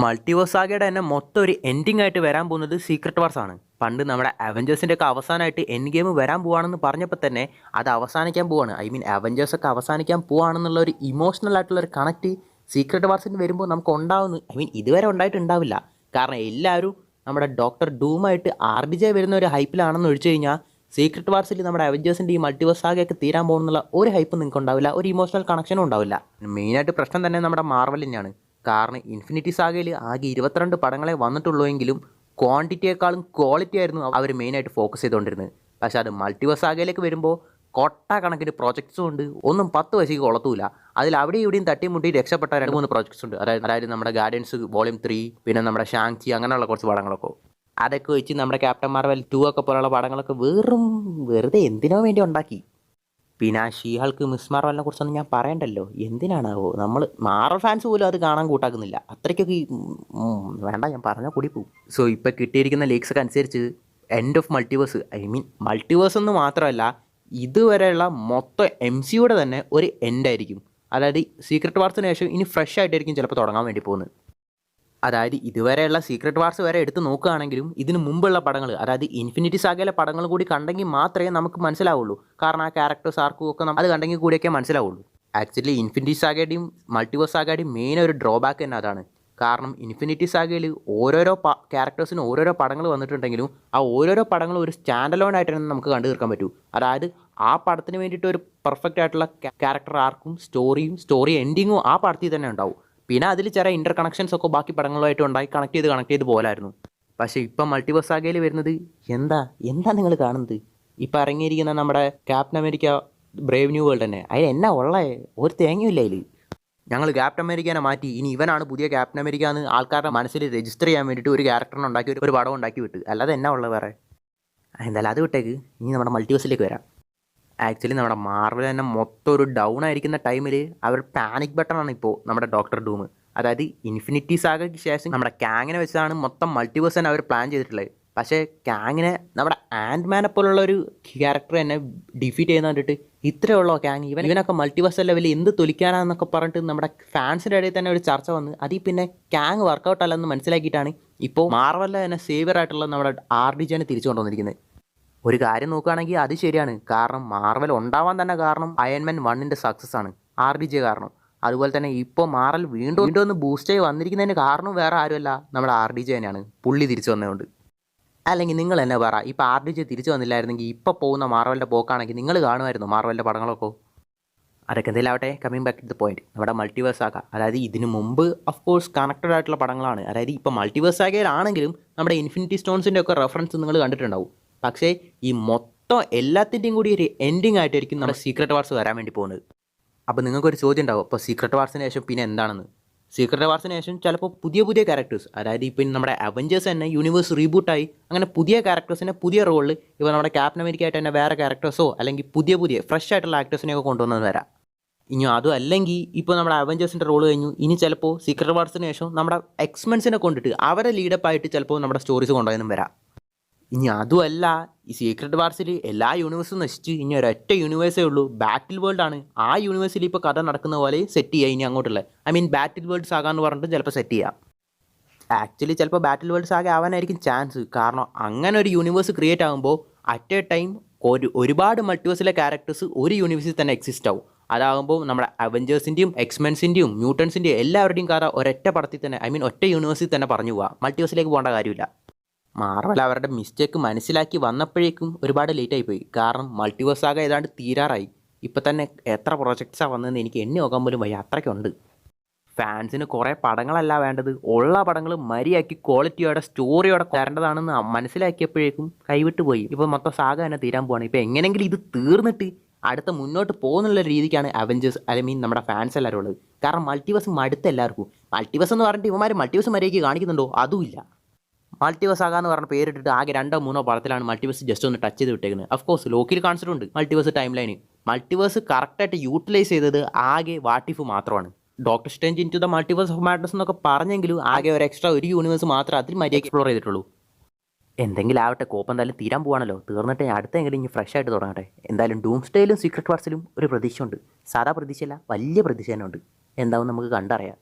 Multiverse സാഗയുടെ തന്നെ മൊത്തം ഒരു എൻഡിങ് ആയിട്ട് വരാൻ പോകുന്നത് സീക്രട്ട് വാർസ് ആണ്. പണ്ട് നമ്മുടെ അവഞ്ചേഴ്സിൻ്റെ ഒക്കെ അവസാനമായിട്ട് എൻഡ് ഗെയിം വരാൻ പോവാണെന്ന് പറഞ്ഞപ്പോൾ തന്നെ അത് അവസാനിക്കാൻ പോവാണ്. ഐ മീൻ അവഞ്ചേഴ്സ് ഒക്കെ അവസാനിക്കാൻ പോവാണെന്നുള്ള ഒരു ഇമോഷണൽ ആയിട്ടുള്ള ഒരു കണക്റ്റ് സീക്രട്ട് വാർസിന് വരുമ്പോൾ നമുക്ക് ഉണ്ടാവുന്നു. ഐ മീൻ ഇതുവരെ ഉണ്ടായിട്ടുണ്ടാവില്ല. കാരണം എല്ലാവരും നമ്മുടെ ഡോക്ടർ ഡൂമായിട്ട് RDJ വരുന്ന ഒരു ഹൈപ്പിലാണെന്ന് ഒഴിച്ചു കഴിഞ്ഞാൽ സീക്രട്ട് വാർസിൽ നമ്മുടെ അവഞ്ചേഴ്സിൻ്റെ ഈ മൾട്ടിവേഴ്സ് സാഗയൊക്കെ തീരാൻ പോകുന്നുള്ള ഒരു ഹൈപ്പ് നിങ്ങൾക്ക് ഉണ്ടാവില്ല, ഒരു ഇമോഷണൽ കണക്ഷനും ഉണ്ടാവില്ല. മെയിനായിട്ട് പ്രശ്നം തന്നെ നമ്മുടെ മാർവൽ തന്നെയാണ്. കാരണം ഇൻഫിനിറ്റി സാഗയിൽ ആകെ 22 പടങ്ങളെ വന്നിട്ടുള്ളൂ എങ്കിലും ക്വാണ്ടിറ്റിയേക്കാളും ക്വാളിറ്റി ആയിരുന്നു അവർ മെയിനായിട്ട് ഫോക്കസ് ചെയ്തുകൊണ്ടിരുന്നത്. പക്ഷേ അത് മൾട്ടിവേഴ്സ് സാഗയിലേക്ക് വരുമ്പോൾ കൊട്ടക്കണക്കിന് പ്രോജക്ട്സും ഉണ്ട്. ഒന്നും 10 വയസ്സിക്ക് കൊളത്തൂല. അതിൽ അവിടെയും ഇവിടെയും തട്ടിമുട്ടി രക്ഷപ്പെട്ട 2-3 പ്രോജക്ട്സ് ഉണ്ട്. അതായത് നമ്മുടെ ഗാർഡിയൻസ് വോളിയം 3, പിന്നെ നമ്മുടെ ഷാങ്ചി, അങ്ങനെയുള്ള കുറച്ച് പടങ്ങളൊക്കെ. അതൊക്കെ വെച്ച് നമ്മുടെ ക്യാപ്റ്റൻ മാർവൽ 2 ഒക്കെ പോലുള്ള പടങ്ങളൊക്കെ വെറുതെ എന്തിനോ വേണ്ടി ഉണ്ടാക്കി. പിന്നെ ആ ഷീഹൾക്ക് മിസ് മാർവലിനെ കുറിച്ചൊന്നും ഞാൻ പറയണ്ടല്ലോ. എന്തിനാണാവോ നമ്മൾ മാർവൽ ഫാൻസ് പോലും അത് കാണാൻ കൂട്ടാക്കുന്നില്ല. അത്രയ്ക്കൊക്കെ വേണ്ട, ഞാൻ പറഞ്ഞാൽ കൂടി പോകും. സോ ഇപ്പോൾ കിട്ടിയിരിക്കുന്ന ലീക്സൊക്കെ അനുസരിച്ച് end of multiverse, I mean multiverse എന്ന് മാത്രമല്ല ഇതുവരെയുള്ള മൊത്തം MCUയുടെ തന്നെ ഒരു എൻഡായിരിക്കും. അതായത് സീക്രട്ട് വാർസിന് ശേഷം ഇനി ഫ്രഷ് ആയിട്ടായിരിക്കും ചിലപ്പോൾ തുടങ്ങാൻ വേണ്ടി പോകുന്നത്. അതായത് ഇതുവരെയുള്ള സീക്രട്ട് വാർസ് വരെ എടുത്ത് നോക്കുകയാണെങ്കിലും ഇതിന് മുമ്പുള്ള പടങ്ങൾ, അതായത് ഇൻഫിനിറ്റി സാഗയിലെ പടങ്ങൾ കൂടി കണ്ടെങ്കിൽ മാത്രമേ നമുക്ക് മനസ്സിലാവുള്ളൂ. കാരണം ആ ക്യാരക്ടേഴ്സ് ആർക്കും ഒക്കെ അത് കണ്ടെങ്കിൽ കൂടിയൊക്കെ മനസ്സിലാവുള്ളൂ. ആക്ച്വലി ഇൻഫിനിറ്റി സാഗയുടെയും മൾട്ടിവേഴ്സ് സാഗയുടെയും മെയിൻ ഒരു ഡ്രോബാക്ക് തന്നെ അതാണ്. കാരണം ഇൻഫിനിറ്റി സാഗയിൽ ഓരോരോ ക്യാരക്ടേഴ്സിന് ഓരോരോ പടങ്ങൾ വന്നിട്ടുണ്ടെങ്കിലും ആ ഓരോരോ പടങ്ങളും ഒരു സ്റ്റാൻഡ് അലോൺ ആയിട്ട് തന്നെ നമുക്ക് കണ്ടു തീർക്കാൻ പറ്റൂ. അതായത് ആ പടത്തിന് വേണ്ടിയിട്ട് ഒരു പെർഫെക്റ്റ് ആയിട്ടുള്ള ക്യാരക്ടർ ആർക്കും സ്റ്റോറി എൻഡിങ്ങും ആ പടത്തിൽ തന്നെ ഉണ്ടാവും. പിന്നെ അതിൽ ചില ഇൻ്റർ കണക്ഷൻസ് ഒക്കെ ബാക്കി പടങ്ങളുമായിട്ട് ഉണ്ടായി കണക്ട് ചെയ്ത് പോലായിരുന്നു. പക്ഷേ ഇപ്പം മൾട്ടിവേഴ്സ് സാഗയിൽ വരുന്നത് എന്താ നിങ്ങൾ കാണുന്നത്? ഇപ്പം ഇറങ്ങിയിരിക്കുന്ന നമ്മുടെ captain America Brave new world തന്നെ, അതിൽ എന്നാ ഉള്ളേ? ഒരു തേങ്ങയില്ല അതിൽ. ഞങ്ങൾ ക്യാപ്റ്റൻ അമേരിക്കനെ മാറ്റി, ഇനി ഇവനാണ് പുതിയ ക്യാപ്റ്റൻ അമേരിക്ക എന്ന് ആൾക്കാരുടെ മനസ്സിൽ രജിസ്റ്റർ ചെയ്യാൻ വേണ്ടിയിട്ട് ഒരു ക്യാരക്ടറിനെ ഉണ്ടാക്കി ഒരു പടം ഉണ്ടാക്കി വിട്ട്. അല്ലാതെ എന്നാ ഉള്ളത് വേറെ? എന്തായാലും അത് വിട്ടേക്ക്. ഇനി നമ്മുടെ മൾട്ടിവേഴ്സിലേക്ക് വരാം. ആക്ച്വലി നമ്മുടെ മാർവൽ തന്നെ മൊത്തം ഒരു ഡൗൺ ആയിരിക്കുന്ന ടൈമിൽ അവർ പാനിക് ബട്ടണാണ് ഇപ്പോൾ നമ്മുടെ ഡോക്ടർ ഡൂം. അതായത് ഇൻഫിനിറ്റി സാഗയ്ക്ക് ശേഷം നമ്മുടെ കാങ്ങിനെ വെച്ചാണ് മൊത്തം മൾട്ടിവേഴ്സ് തന്നെ അവർ പ്ലാൻ ചെയ്തിട്ടുള്ളത്. പക്ഷേ കാങ്ങിനെ നമ്മുടെ ആൻഡ്മാനെ പോലുള്ള ഒരു ക്യാരക്ടർ തന്നെ ഡിഫീറ്റ് ചെയ്യുന്ന കണ്ടിട്ട് ഇത്രയുള്ളോ കാങ്, ഇവനൊക്കെ മൾട്ടിവേഴ്സ് ലെവലിൽ എന്ത് തൊലിക്കാനാന്നൊക്കെ പറഞ്ഞിട്ട് നമ്മുടെ ഫാൻസിൻ്റെ ഇടയിൽ തന്നെ ഒരു ചർച്ച വന്ന് അതിൽ പിന്നെ കാങ് വർക്കൗട്ട് അല്ലെന്ന് മനസ്സിലാക്കിയിട്ടാണ് ഇപ്പോൾ മാർവലിലെ തന്നെ സേവിയർ ആയിട്ടുള്ള നമ്മുടെ RDJനെ തിരിച്ചു കൊണ്ടുവന്നിരിക്കുന്നത്. ഒരു കാര്യം നോക്കുകയാണെങ്കിൽ അത് ശരിയാണ്. കാരണം മാർവൽ ഉണ്ടാവാൻ തന്നെ കാരണം അയൺമാൻ 1ൻ്റെ സക്സസ് ആണ്, RDJ കാരണം. അതുപോലെ തന്നെ ഇപ്പോൾ മാർവൽ വീണ്ടും ഒന്ന് ബൂസ്റ്റ് ആയി വന്നിരിക്കുന്നതിന് കാരണം വേറെ ആരുമല്ല, നമ്മുടെ RDJ തന്നെയാണ്. പുള്ളി തിരിച്ചു വന്നതുകൊണ്ട്. അല്ലെങ്കിൽ നിങ്ങൾ തന്നെ പറ, ഇപ്പോൾ RDJ തിരിച്ചു വന്നില്ലായിരുന്നെങ്കിൽ ഇപ്പോൾ പോകുന്ന മാർവലിൻ്റെ പോക്കാണെങ്കിൽ നിങ്ങൾ കാണുമായിരുന്നു മാർവലിൻ്റെ പടങ്ങളൊക്കെ? അതൊക്കെ എന്തെങ്കിലാവട്ടെ, coming back to the point. നമ്മുടെ മൾട്ടിവേഴ്സ് സാഗ, അതായത് ഇതിനു മുമ്പ് ഓഫ് കോഴ്സ് കണക്റ്റഡ് ആയിട്ടുള്ള പടങ്ങളാണ്. അതായത് ഇപ്പോൾ മൾട്ടിവേഴ്സ് സാഗയിലാണെങ്കിലും നമ്മുടെ ഇൻഫിനിറ്റി സ്റ്റോൺസിൻ്റെ ഒക്കെ റെഫറൻസ് നിങ്ങൾ കണ്ടിട്ടുണ്ടാവും. പക്ഷേ ഈ മൊത്തം എല്ലാത്തിൻ്റെയും കൂടി ഒരു എൻഡിങ് ആയിട്ടായിരിക്കും നമ്മുടെ സീക്രട്ട് വാർസ് വരാൻ വേണ്ടി പോകുന്നത്. അപ്പോൾ നിങ്ങൾക്കൊരു ചോദ്യം ഉണ്ടാവും, അപ്പോൾ സീക്രട്ട് വാർസിന് ശേഷം പിന്നെ എന്താണെന്ന്? സീക്രട്ട് വാർസിന് ശേഷം ചിലപ്പോൾ പുതിയ ക്യാരക്ടേഴ്സ്, അതായത് ഇപ്പം നമ്മുടെ അവഞ്ചേഴ്സ് തന്നെ യൂണിവേഴ്സ് റീബൂട്ടായി അങ്ങനെ പുതിയ ക്യാരക്ടേഴ്സിനെ പുതിയ റോളിൽ ഇപ്പോൾ നമ്മുടെ ക്യാപ്റ്റൻ അമേരിക്ക ആയിട്ട് തന്നെ വേറെ ക്യാരക്ടേഴ്സോ അല്ലെങ്കിൽ പുതിയ ഫ്രഷ് ആയിട്ടുള്ള ആക്ടേഴ്സിനെയൊക്കെ കൊണ്ടുവന്നത് വരാം. ഇനി അതും അല്ലെങ്കിൽ ഇപ്പോൾ നമ്മുടെ അവഞ്ചേഴ്സിൻ്റെ റോൾ കഴിഞ്ഞു, ഇനി ചിലപ്പോൾ സീക്രട്ട് വാർസിന് ശേഷം നമ്മുടെ എക്സ്മെൻസിനെ കൊണ്ടിട്ട് അവരെ ലീഡപ്പ് ആയിട്ട് ചിലപ്പോൾ നമ്മുടെ സ്റ്റോറീസ് കൊണ്ടുപോയെന്നും വരാം. ഇനി അതുമല്ല, ഈ സീക്രട്ട് വാർസിൽ എല്ലാ യൂണിവേഴ്സും നശിച്ച് ഇനി ഒരൊറ്റ യൂണിവേഴ്സേ ഉള്ളൂ, ബാറ്റിൽ വേൾഡ് ആണ്. ആ യൂണിവേഴ്സിൽ ഇപ്പോൾ കഥ നടക്കുന്ന പോലെ സെറ്റ് ചെയ്യുക ഇനി അങ്ങോട്ടുള്ള, I mean battle world saga എന്ന് പറഞ്ഞിട്ട് ചിലപ്പോൾ സെറ്റ് ചെയ്യാം. ആക്ച്വലി ചിലപ്പോൾ ബാറ്റിൽ വേൾഡ് സാഗ ആവാനായിരിക്കും ചാൻസ്. കാരണം അങ്ങനെ ഒരു യൂണിവേഴ്സ് ക്രിയേറ്റ് ആകുമ്പോൾ അറ്റ് എ ടൈം ഒരുപാട് മൾട്ടിവേഴ്സിലെ ക്യാരക്ടേഴ്സ് ഒരു യൂണിവേഴ്സിൽ തന്നെ എക്സിസ്റ്റ് ആവും. അതാകുമ്പോൾ നമ്മുടെ അവഞ്ചേഴ്സിൻ്റെയും എക്സ്മെൻസിൻ്റെയും മ്യൂട്ടൻസിൻ്റെയും എല്ലാവരുടെയും കഥ ഒരൊറ്റ പടത്തിൽ തന്നെ, ഐ മീൻ ഒറ്റ യൂണിവേഴ്സിൽ തന്നെ പറഞ്ഞു പോവാം. മൾട്ടിവേഴ്സിലേക്ക് പോകേണ്ട കാര്യമില്ല. മാർവൽ അവരുടെ മിസ്റ്റേക്ക് മനസ്സിലാക്കി വന്നപ്പോഴേക്കും ഒരുപാട് ലേറ്റായി പോയി. കാരണം മൾട്ടിവേഴ്സ് സാഗ ഏതാണ്ട് തീരാറായി. ഇപ്പം തന്നെ എത്ര പ്രൊജക്ട്സാണ് വന്നതെന്ന് എനിക്ക് എണ്ണി നോക്കാൻ പോലും വയ്യ, അത്രയ്ക്കുണ്ട്. ഫാൻസിന് കുറേ പടങ്ങളല്ല വേണ്ടത്, ഉള്ള പടങ്ങൾ മര്യാദയ്ക്ക് ക്വാളിറ്റിയോടെ സ്റ്റോറിയോടെ തരേണ്ടതാണെന്ന് മനസ്സിലാക്കിയപ്പോഴേക്കും കൈവിട്ട് പോയി. ഇപ്പോൾ മൊത്തം സാഗ തന്നെ തീരാൻ പോവാണ്. ഇപ്പോൾ എങ്ങനെയെങ്കിലും ഇത് തീർന്നിട്ട് അടുത്ത മുന്നോട്ട് പോകുന്നുള്ള രീതിക്കാണ് അവഞ്ചേഴ്സ്, ഐ മീൻ നമ്മുടെ ഫാൻസ് എല്ലാവരും ഉള്ളത്. കാരണം മൾട്ടിവേഴ്സ് മടുത്ത എല്ലാവർക്കും. മൾട്ടിവേഴ്സ് എന്ന് പറഞ്ഞിട്ട് ഇവന്മാർ മൾട്ടിവേഴ്സ് മര്യാദയ്ക്ക് കാണിക്കുന്നുണ്ടോ? അതുമില്ല. മൾട്ടിവേഴ്സ് ആകാന്ന് പറഞ്ഞ പേരിട്ടിട്ട് ആകെ 2-3 പടത്തിലാണ് മൾട്ടിവേഴ്സ് ജസ്റ്റ് ഒന്ന് ടച്ച് ചെയ്ത് വിട്ടേക്കുന്നത്. അഫ്കോഴ്സ് ലോക്കിൽ കാണിച്ചിട്ടുണ്ട് മൾട്ടിവേഴ്സ് ടൈം ലൈന്. മൾട്ടിവേഴ്സ് കറക്റ്റായിട്ട് യൂട്ടിലൈസ് ചെയ്തത് ആകെ വാട്ടിഫ് മാത്രമാണ്. Doctor Strange into the multiverse of madness എന്നൊക്കെ പറഞ്ഞെങ്കിലും ആകെ ഒരു എക്സ്ട്രാ ഒരു യൂണിവേഴ്സ് മാത്രമേ അതിൽ മര്യാദ എക്സ്പ്ലോർ ചെയ്തിട്ടുള്ളൂ. എന്തെങ്കിലും ആവട്ടെ, കോപ്പ് എന്തായാലും തീരാൻ പോവാണല്ലോ. തീർന്നിട്ട് അടുത്ത എങ്കിലും ഇനി ഫ്രഷ് ആയിട്ട് തുടങ്ങട്ടെ. എന്തായാലും ഡൂംസ്ഡേയിലും സീക്രട്ട് വാർസിലും ഒരു പ്രതീക്ഷയുണ്ട്. സാധാ പ്രതീക്ഷയല്ല, വലിയ പ്രതീക്ഷ തന്നെ ഉണ്ട്. എന്താവും നമുക്ക് കണ്ടറിയാം.